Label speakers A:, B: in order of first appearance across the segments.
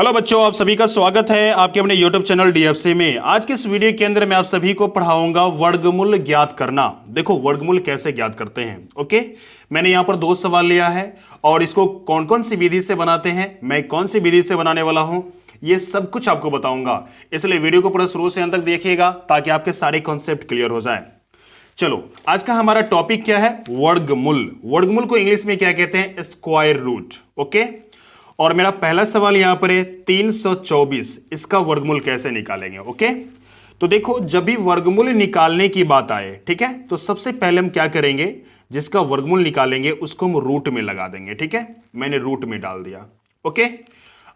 A: Hello बच्चों, आप सभी का स्वागत है आपके अपने YouTube चैनल DFC में। आज के इस वीडियो के अंदर मैं आप सभी को पढ़ाऊंगा वर्गमूल ज्ञात करना। देखो वर्गमूल कैसे ज्ञात करते हैं। ओके, मैंने यहां पर दो सवाल लिया है और इसको कौन कौन सी विधि से बनाते हैं, मैं कौन सी विधि से बनाने वाला हूं, ये सब कुछ आपको बताऊंगा। इसलिए वीडियो को पूरा शुरू से अंत तक देखिएगा ताकि आपके सारे कॉन्सेप्ट क्लियर हो जाए। चलो, आज का हमारा टॉपिक क्या है? वर्गमूल। वर्गमूल को इंग्लिश में क्या कहते हैं? Square root. ओके, और मेरा पहला सवाल यहां पर है 324, इसका वर्गमूल कैसे निकालेंगे। ओके, तो देखो जब भी वर्गमूल निकालने की बात आए, ठीक है, तो सबसे पहले हम क्या करेंगे, जिसका वर्गमूल निकालेंगे उसको हम रूट में लगा देंगे। ठीक है, मैंने रूट में डाल दिया। ओके,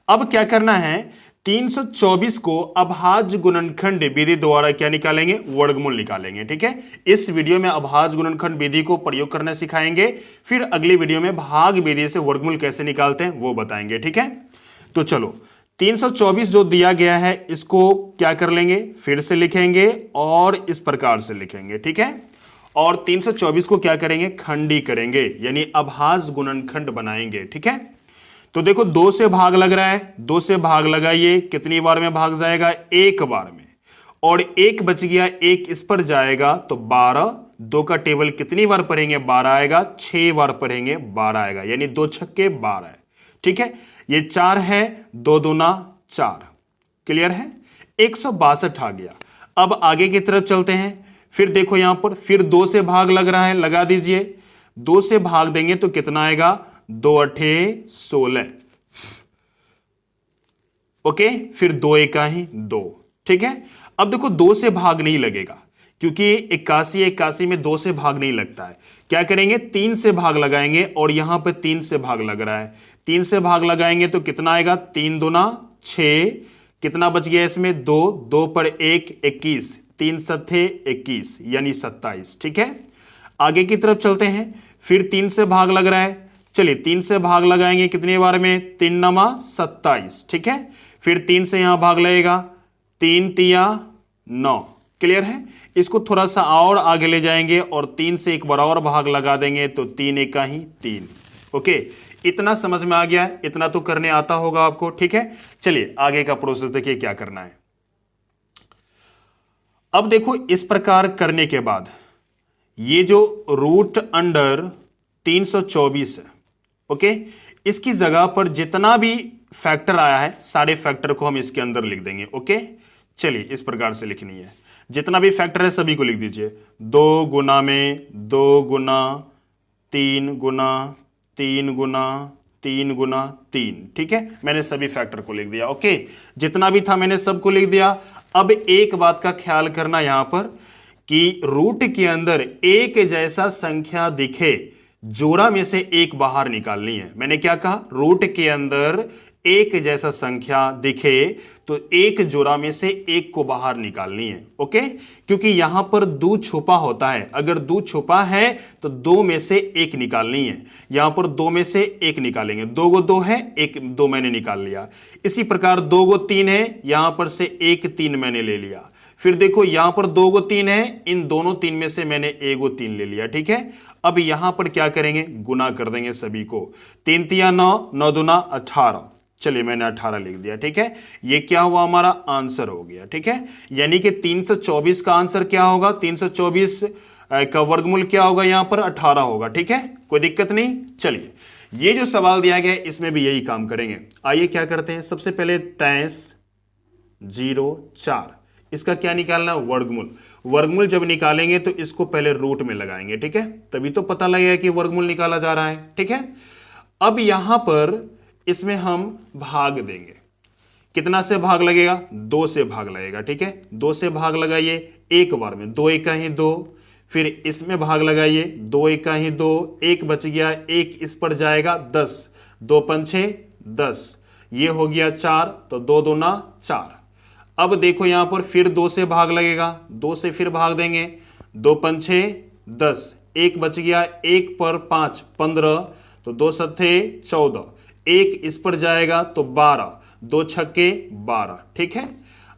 A: अब क्या करना है, 324 को अभाज्य गुणनखंड विधि द्वारा क्या निकालेंगे? वर्गमूल निकालेंगे। ठीक है, इस वीडियो में अभाज्य गुणनखंड विधि को प्रयोग करना सिखाएंगे, फिर अगली वीडियो में भाग विधि से वर्गमूल कैसे निकालते हैं वो बताएंगे। ठीक है, तो चलो 324 जो दिया गया है इसको क्या कर लेंगे, फिर से लिखेंगे और इस प्रकार से लिखेंगे। ठीक है, और 324 को क्या करेंगे, खंडी करेंगे, यानी अभाज्य गुणनखंड बनाएंगे। ठीक है, तो देखो दो से भाग लग रहा है, दो से भाग लगाइए, कितनी बार में भाग जाएगा? एक बार में, और एक बच गया, एक इस पर जाएगा तो 12, दो का टेबल कितनी बार पढ़ेंगे? 12 आएगा, 6 बार पढ़ेंगे 12 आएगा, यानी 2 छक्के 12 है। ठीक है, ये 4 है, 2 दूना 4, क्लियर है, 162 आ गया। अब आगे की तरफ चलते हैं, फिर देखो यहां पर फिर 2 से भाग लग रहा है, लगा दीजिए, 2 से भाग देंगे तो कितना आएगा? 2 अठे 16। ओके, फिर 2 एका ही 2। ठीक है, अब देखो 2 से भाग नहीं लगेगा क्योंकि 81 में 2 से भाग नहीं लगता है। क्या करेंगे, 3 से भाग लगाएंगे, और यहां पे 3 से भाग लग रहा है, 3 से भाग लगाएंगे तो कितना आएगा? 3 दूना 6, कितना बच गया इसमें? 2, 2 पर 1 21, 3 सत्ते 21 यानी 27। ठीक है, आगे की तरफ चलते हैं, फिर 3 से भाग लग रहा है, चलिए 3 से भाग लगाएंगे कितनी बार में? 3 नमा 27। ठीक है, फिर 3 से यहां भाग लगेगा, 3 तिया 9, क्लियर है। इसको थोड़ा सा और आगे ले जाएंगे और 3 से एक बार और भाग लगा देंगे तो 3 एका ही 3। ओके, इतना समझ में आ गया, इतना तो करने आता होगा आपको। ठीक है, चलिए आगे का प्रोसेस देखिए क्या करना है। अब देखो इस प्रकार करने के बाद ये जो रूट अंडर 324 है, ओके, इसकी जगह पर जितना भी फैक्टर आया है सारे फैक्टर को हम इसके अंदर लिख देंगे। ओके, चलिए इस प्रकार से लिखनी है, जितना भी फैक्टर है सभी को लिख दीजिए। 2 गुना में 2 गुना 3 गुना 3 गुना 3 गुना 3। ठीक है, मैंने सभी फैक्टर को लिख दिया। ओके, जितना भी था मैंने सबको लिख दिया। अब एक बात का ख्याल करना यहां पर कि रूट के अंदर एक जैसा संख्या दिखे, जोड़ा में से एक बाहर निकालनी है। मैंने क्या कहा, रूट के अंदर एक जैसा संख्या दिखे तो एक जोड़ा में से एक को बाहर निकालनी है। ओके, क्योंकि यहां पर 2 छुपा होता है, अगर 2 छुपा है तो 2 में से एक निकालनी है। यहां पर 2 में से एक निकालेंगे, 2 गो 2 है, 1 2 मैंने निकाल लिया। इसी प्रकार 2 गो 3 है, यहां पर से 1 3 मैंने ले लिया। फिर देखो यहां पर 2 गो 3 है, इन दोनों 3 में से मैंने 1 गो 3 ले लिया। ठीक है, अब यहां पर क्या करेंगे, गुना कर देंगे सभी को। 3 तिया 9, 9 दूना 18, चलिए मैंने 18 लिख दिया। ठीक है, ये क्या हुआ, हमारा आंसर हो गया। ठीक है, यानी कि 324 का आंसर क्या होगा, 324 का वर्गमूल क्या होगा, यहां पर 18 होगा। ठीक है, कोई दिक्कत नहीं। चलिए ये जो सवाल दिया गया है इसमें भी यही काम करेंगे। आइए क्या करते हैं, सबसे पहले 23 0 4, इसका क्या निकालना है, वर्गमूल। वर्गमूल जब निकालेंगे तो इसको पहले रूट में लगाएंगे। ठीक है, तभी तो पता लगेगा कि वर्गमूल निकाला जा रहा है। ठीक है, अब यहां पर इसमें हम भाग देंगे, कितना से भाग लगेगा? 2 से भाग लगेगा। ठीक है, 2 से भाग लगाइए एक बार में, 2 एका ही 2, फिर इसमें भाग लगाइए, 2 एका ही 2, एक बच गया, एक इस पर जाएगा 10, 2 पंछे 10, ये हो गया 4, तो 2 दूना 4। अब देखो यहां पर फिर 2 से भाग लगेगा, 2 से फिर भाग देंगे, 2 पंछे 10, एक बच गया, एक पर 5 15, तो 2 सत्ते 14, एक इस पर जाएगा तो 12, 2 छक्के 12। ठीक है,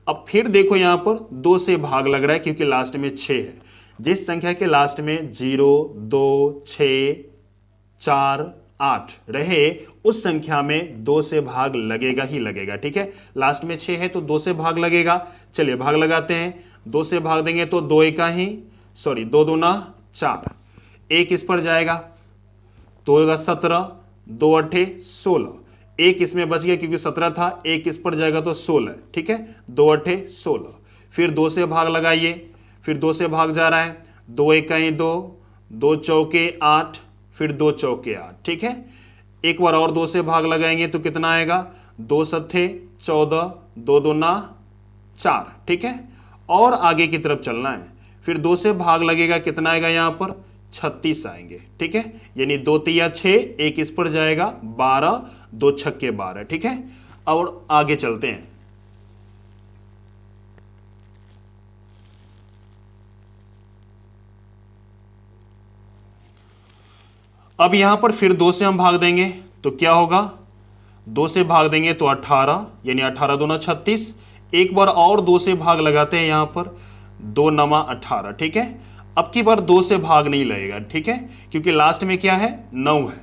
A: अब फिर देखो यहां पर 2 से भाग लग रहा है क्योंकि लास्ट में 6 है। जिस संख्या के लास्ट में 0 2 6 4 8 रहे उस संख्या में 2 से भाग लगेगा ही लगेगा। ठीक है, लास्ट में 6 है तो 2 से भाग लगेगा। चलिए भाग लगाते हैं। 2 से भाग देंगे तो 2 एका ही 2 दूना 4, 1 इस पर जाएगा तो होगा 17, 2 अट्ठे 16, 1 इसमें बच गया क्योंकि 17 था, 1 इस पर जाएगा तो 16। ठीक है, 2 अट्ठे 16, फिर 2 से भाग लगाइए, फिर 2 से भाग जा रहा है, 2 इकाई 2, 2 चौके 8, फिर 2 चौके 8। ठीक है, एक बार और 2 से भाग लगाएंगे तो कितना आएगा, 2 सत्थे 14, 2 दूना 4। ठीक है, और आगे की तरफ चलना है, फिर 2 से भाग लगेगा, कितना आएगा यहां पर 36 आएंगे। ठीक है, यानी 2 तिया 6, 1 इस पर जाएगा 12, 2 छक्के 12। ठीक है, और आगे चलते हैं। अब यहां पर फिर 2 से हम भाग देंगे तो क्या होगा, 2 से भाग देंगे तो 18, यानी 18 दूना 36। एक बार और 2 से भाग लगाते हैं, यहां पर 2 नमा 18। ठीक है, अब की बार 2 से भाग नहीं लगेगा। ठीक है, क्योंकि लास्ट में क्या है 9 है,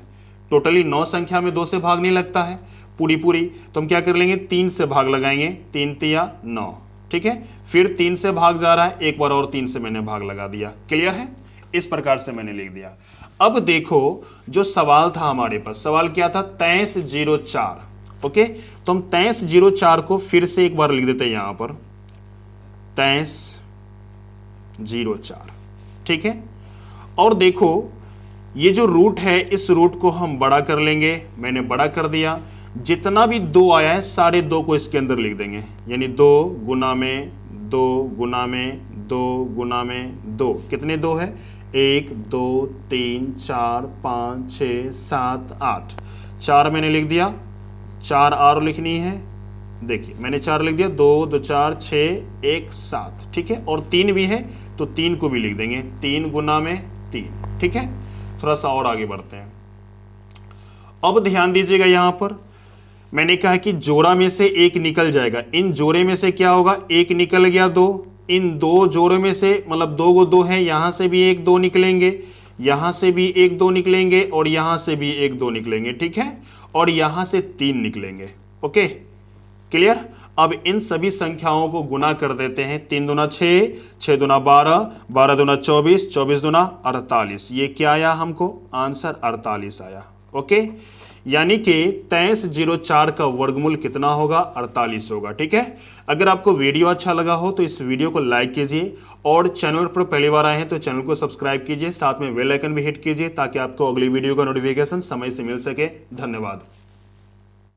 A: टोटली 9 संख्या में 2 से भाग नहीं लगता है पूरी पूरी, तो हम क्या कर लेंगे 3 से भाग लगाएंगे, 3 तिया 9। ठीक है, फिर 3 से भाग जा रहा है, एक बार और 3 से मैंने भाग लगा दिया। क्लियर है, इस प्रकार से मैंने लिख दिया। अब देखो जो सवाल था हमारे पास, सवाल क्या था 2304। ओके, तो हम 2304 को फिर से एक बार लिख देते हैं यहां पर 2304। ठीक है, और देखो ये जो रूट है इस रूट को हम बड़ा कर लेंगे, मैंने बड़ा कर दिया। जितना भी 2 आया है सारे 2 को इसके अंदर लिख देंगे, यानी 2 गुना में 2 गुना में 2 गुना में 2, कितने 2 है 1 2 3 4 5 6 7 8, 4 मैंने लिख दिया, 4 और लिखनी है, देखिए मैंने 4 लिख दिया, 2 2 4 6 1 7। ठीक है, और 3 भी है तो 3 को भी लिख देंगे, 3 गुना में 3। ठीक है, थोड़ा सा और आगे बढ़ते हैं। अब ध्यान दीजिएगा, यहां पर मैंने कहा कि जोड़ा में से एक निकल जाएगा, इन जोड़े में से क्या होगा, एक निकल गया 2, इन 2 जोड़ों में से मतलब 2 को 2 है, यहां से भी 1 2 निकलेंगे, यहां से भी 1 2 निकलेंगे, और यहां से भी 1 2 निकलेंगे। ठीक है, और यहां से 3 निकलेंगे। Okay, clear. अब इन सभी संख्याओं को गुना कर देते हैं, 3 दूना 6, 6 दूना 12, 12 दूना 24, 24 दूना 48। ये क्या आया हमको आंसर 48 आया। ओके, यानी कि 2304 का वर्गमूल कितना होगा 48 होगा। ठीक है, अगर आपको वीडियो अच्छा लगा हो तो इस वीडियो को लाइक कीजिए, और चैनल पर पहली बार आए हैं तो चैनल को सब्सक्राइब कीजिए, साथ में बेल आइकन भी हिट कीजिए ताकि आपको अगली वीडियो का नोटिफिकेशन समय से मिल सके। धन्यवाद।